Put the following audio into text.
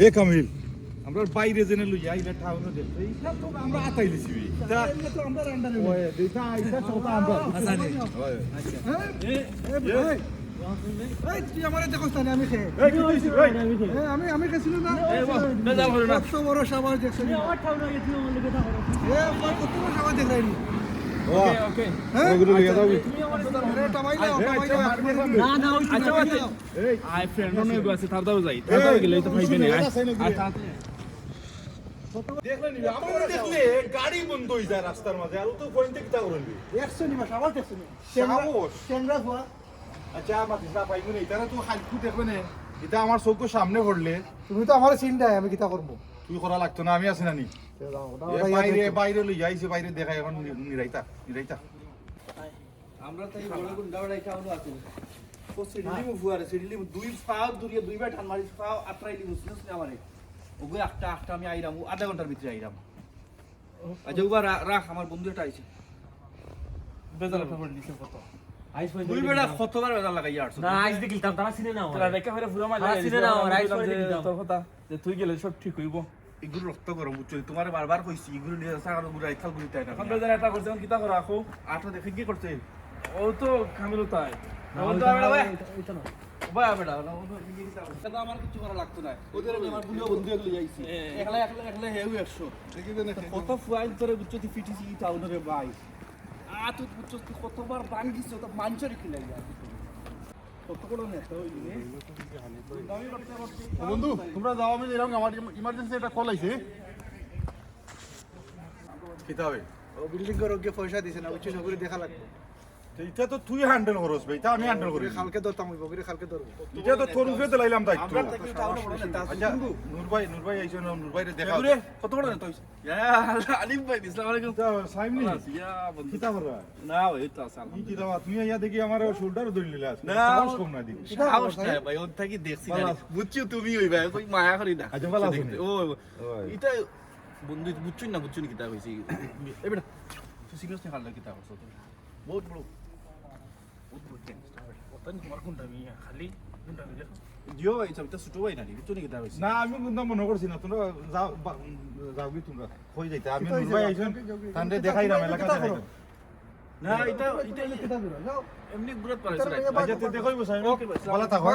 এ কামিল আমরা বাইরে জেনে লই আইলা টাউনে দেখতে এইটা তো আমরা আতাই দিছি তা তো আমরা আন্ডারে ওই দেইতা আইতা চলতা আমরা আচ্ছা এই তুই আমারে দেখছ না আমি খে আমি খেছিলাম না না যাও না কত বড় সাবার দেখছ না আমার টাউনে গেছিল বলে কথা করো কত বড় সাবার দেখ রাইনি ওকে ওকে ওগুলো লিয়ে দাও তুমি আমারে ধরে টামাইলা না না ওই আচ্ছা এই আই ফ্রেন্ড নয় গো আছে তার দাও যাই তার দাও গেলে তো পাইবে না আচ্ছা দেখলে নিবি আমরা দেখলে গাড়ি বন্ধ হই যায় রাস্তার মাঝে আর তো পয়েন্টে কিটা করবি 100 নিবা সাবাল দেখছ না ক্যামেরা হওয়া আচ্ছা মাতি যা পাইবো না এটা তো হালকু দেখবে না এটা আমার চোখের সামনে পড়লে তুমি তো আমার চিন্তায় আমি কিটা করব তুই করা লাগতো না আমি আছি না নি বাইরে বাইরে লই যাইছে বাইরে দেখাই এখন নিরাইতা আমরা তাই বড় গুন্ডাওড়াই টাউন আছে ও সিডলি মুফুয়ারে সিডলি দুই পাও দুরিয়া দুইবার ঠান মারি পাও আত্রাইলি মুসলিস না আমারে ওগো একটা আমি আইরাম আধা ঘন্টার ভিতরে আইরাম আচ্ছা ওবা রাখ আমার বন্ধু এটা আইছে বেজার ফেভার দিছে কত আইস পয়সা দুই বেলা কতবার বেজার লাগাই আরছ না আইস দেখিলতাম তারা চিনে না তারা রেখা হইরা পুরো মাল লাগাই চিনে না আইস পয়সা দিতাম তোর কথা যে তুই গেলে সব ঠিক হইব এগুলো রক্ত গরম বুঝছো তোমারে বারবার কইছি এগুলো নিয়ে সাগর গুড়াই খাল গুড়ি তাই না এখন বেজার এটা করছে এখন কিটা করে রাখো আটা দেখে কি করতে ও তো খামিল তাই ও তো বেটা ভাই এটা না ভাই বেটা এটা আমার কিছু করা লাগতো না ওদের আমার বন্ধু এগুলো যাইছি একলা হেউ 100 দেখি দেন কত ফুয়াইল করে বুঝছো তুই ফিটিছি টাউনের ভাই তুই বুঝছো তুই কতবার বান গিয়েছ তো মানছরি খিলাই যা কত বড় নেতা হইলি রে বন্ধু তোমরা যাও আমি এরকম আমার ইমার্জেন্সি একটা কল আইছে কিতা হবে ও বিল্ডিং এর ওকে পয়সা দিছে না বুঝছো সবরে দেখা লাগবে এটা তো তুই হ্যান্ডেল করছ ভাই তা আমি হ্যান্ডেল করি কালকে ধরতাম ওই বগরে কালকে ধরব এটা তো তোর উপরে তো লাইলাম দায়িত্ব আমরা থেকে টাউনে বড় নেতা আচ্ছা নূর ভাই আইছো না নূর ভাইরে দেখা রে কত বড় নেতা হইছে ইয়া আলিম ভাই আসসালামু আলাইকুম সাইমনি ইয়া বন্ধু কিতা করবা না ওই তো আসল কি কিতা তুমি ইয়া দেখি আমার শোল্ডার ধরে নিলা না সাহস কম না দিবি সাহস না ভাই ওর থেকে দেখছি না বুঝছো তুমি ওই ভাই কই মায়া করি না আচ্ছা ভালো আছে ও এটা বন্ধু বুঝছুন না কিতা হইছে এ বেটা তুই সিরিয়াস নে খালা কিতা করছ তুমি বহুত বড় না আমি মনে করছি না তোমরা যাও কি তোমরা কই যাইতা আমি ভাই আইছেন তান্ডে দেখাই না এলাকা দেখাই না এটা এমনি ঘুরত পারে আচ্ছা তুই দেখাইবো সাইন ভালো থাকো